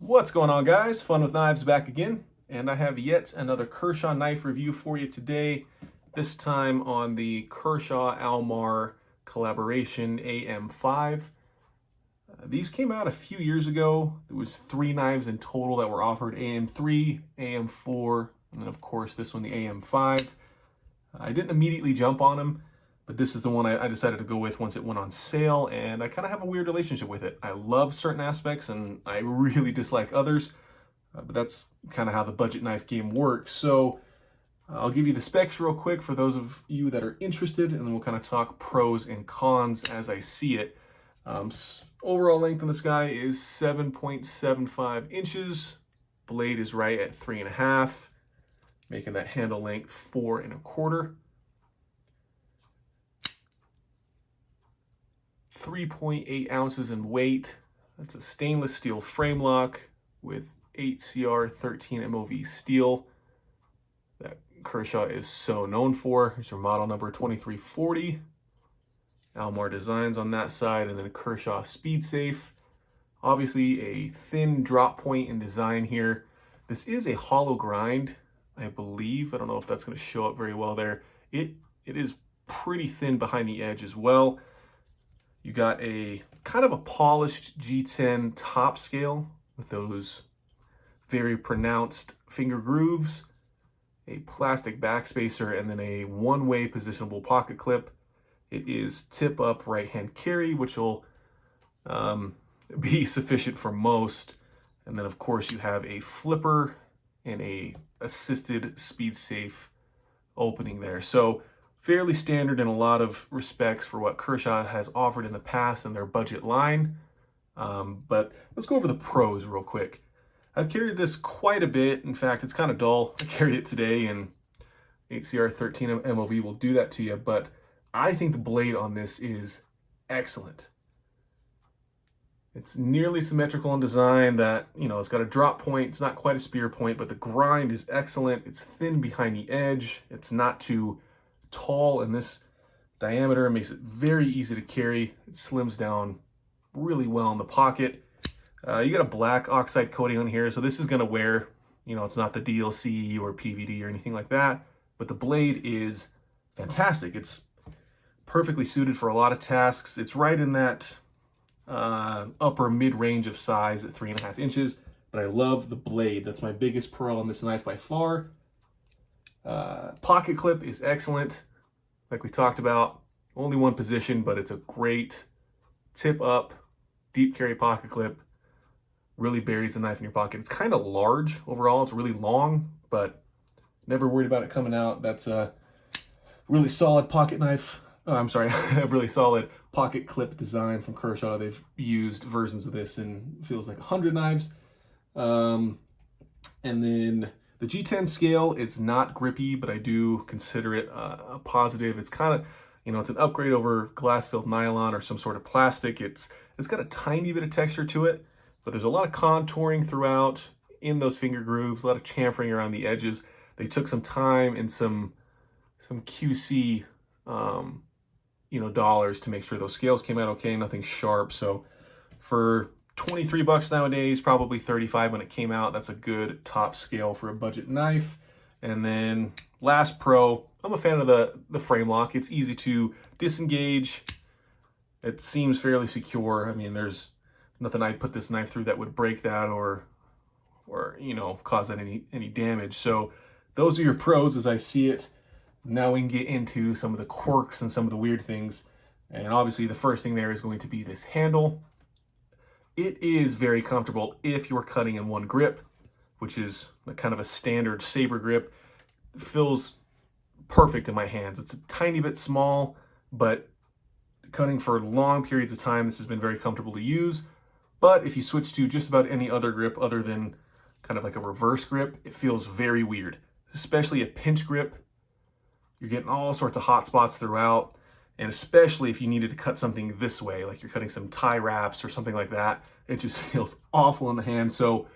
What's going on, guys? Fun with Knives back again, and I have yet another Kershaw knife review for you today, this time on the Kershaw Almar collaboration AM-5. These came out a few years ago. There was 3 knives in total that were offered: AM-3, AM-4, and then of course this one, the AM-5. I didn't immediately jump on them, but this is the one I decided to go with once it went on sale, and I kind of have a weird relationship with it. I love certain aspects and I really dislike others, but that's kind of how the budget knife game works. So I'll give you the specs real quick for those of you that are interested, and then we'll kind of talk pros and cons as I see it. Overall length on this guy is 7.75 inches. Blade is right at 3.5, making that handle length 4.25. 3.8 ounces in weight. That's a stainless steel frame lock with 8CR13 MOV steel that Kershaw is so known for. Here's your model number 2340. Almar designs on that side, and then Kershaw Speed Safe. Obviously a thin drop point in design here. This is a hollow grind, I believe. I don't know if that's going to show up very well there. It is pretty thin behind the edge as well. You got a kind of a polished G10 top scale with those very pronounced finger grooves, a plastic backspacer, and then a one-way positionable pocket clip. It is tip up right hand carry, which will be sufficient for most. And then of course you have a flipper and a assisted speed safe opening there. So fairly standard in a lot of respects for what Kershaw has offered in the past in their budget line. But let's go over the pros real quick. I've carried this quite a bit. In fact, it's kind of dull. I carried it today, and 8CR13 MOV will do that to you, but I think the blade on this is excellent. It's nearly symmetrical in design. That, you know, it's got a drop point. It's not quite a spear point, but the grind is excellent. It's thin behind the edge. It's not too tall, and this diameter makes it very easy to carry. It slims down really well in the pocket. You got a black oxide coating on here, so this is going to wear, you know, it's not the DLC or PVD or anything like that, but the blade is fantastic. It's perfectly suited for a lot of tasks. It's right in that upper mid-range of size at 3.5 inches, but I love the blade. That's my biggest pro on this knife by far. Pocket clip is excellent, like we talked about. Only one position, but it's a great tip up, deep carry pocket clip. Really buries the knife in your pocket. It's kind of large overall. It's really long, but never worried about it coming out. That's a really solid pocket knife. Oh, I'm sorry, a really solid pocket clip design from Kershaw. They've used versions of this in feels like 100 knives. And then the G10 scale is not grippy, but I do consider it a positive. It's kind of, you know, it's an upgrade over glass-filled nylon or some sort of plastic. It's got a tiny bit of texture to it, but there's a lot of contouring throughout in those finger grooves, a lot of chamfering around the edges. They took some time and some QC, you know, dollars to make sure those scales came out okay, nothing sharp. So for 23 bucks nowadays, probably 35 when it came out. That's a good top scale for a budget knife. And then last pro, I'm a fan of the frame lock. It's easy to disengage. It seems fairly secure. I mean, there's nothing I'd put this knife through that would break that or you know, cause that any damage. So those are your pros as I see it. Now we can get into some of the quirks and some of the weird things. And obviously the first thing there is going to be this handle. It is very comfortable if you're cutting in one grip, which is kind of a standard saber grip. It feels perfect in my hands. It's a tiny bit small, but cutting for long periods of time, this has been very comfortable to use. But if you switch to just about any other grip other than kind of like a reverse grip, it feels very weird, especially a pinch grip. You're getting all sorts of hot spots throughout. And especially if you needed to cut something this way, like you're cutting some tie wraps or something like that, it just feels awful in the hand. So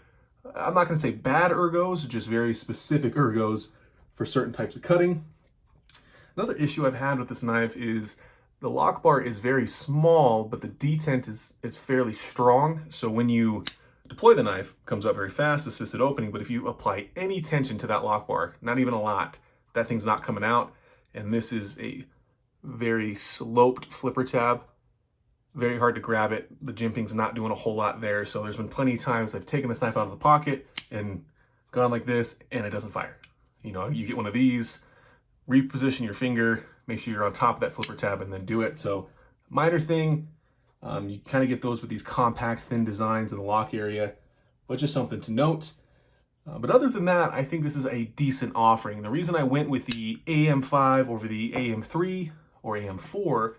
I'm not going to say bad ergos, just very specific ergos for certain types of cutting. Another issue I've had with this knife is the lock bar is very small, but the detent is fairly strong. So when you deploy the knife, comes up very fast, assisted opening, but if you apply any tension to that lock bar, not even a lot, that thing's not coming out. And this is a very sloped flipper tab, very hard to grab it. The jimping's not doing a whole lot there. So there's been plenty of times I've taken this knife out of the pocket and gone like this and it doesn't fire. You know, you get one of these, reposition your finger, make sure you're on top of that flipper tab and then do it. So minor thing, you kind of get those with these compact thin designs in the lock area, but just something to note. But other than that, I think this is a decent offering. The reason I went with the AM-5 over the AM-3 or AM-4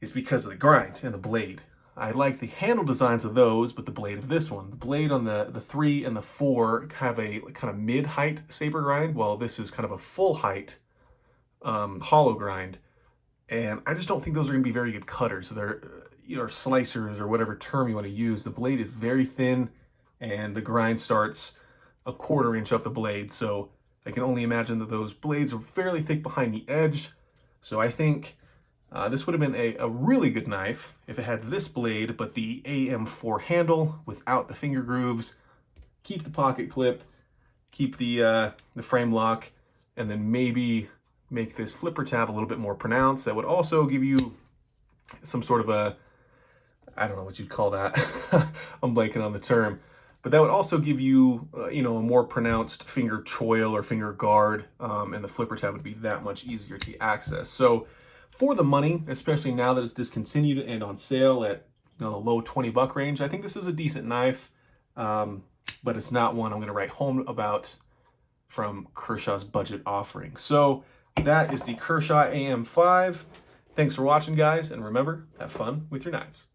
is because of the grind and the blade. I like the handle designs of those, but the blade of this one. The blade on the 3 and the 4 have a kind of mid-height saber grind, while this is kind of a full-height hollow grind. And I just don't think those are going to be very good cutters. They're, you know, slicers or whatever term you want to use. The blade is very thin, and the grind starts a 1/4 inch up the blade. So I can only imagine that those blades are fairly thick behind the edge. So I think this would have been a really good knife if it had this blade, but the AM-4 handle without the finger grooves. Keep the pocket clip, keep the frame lock, and then maybe make this flipper tab a little bit more pronounced. That would also give you some sort of a, I don't know what you'd call that. I'm blanking on the term. But that would also give you, you know, a more pronounced finger choil or finger guard, and the flipper tab would be that much easier to access. So for the money, especially now that it's discontinued and on sale at, you know, the low 20 buck range, I think this is a decent knife, but it's not one I'm going to write home about from Kershaw's budget offering. So that is the Kershaw AM-5. Thanks for watching, guys, and remember, have fun with your knives.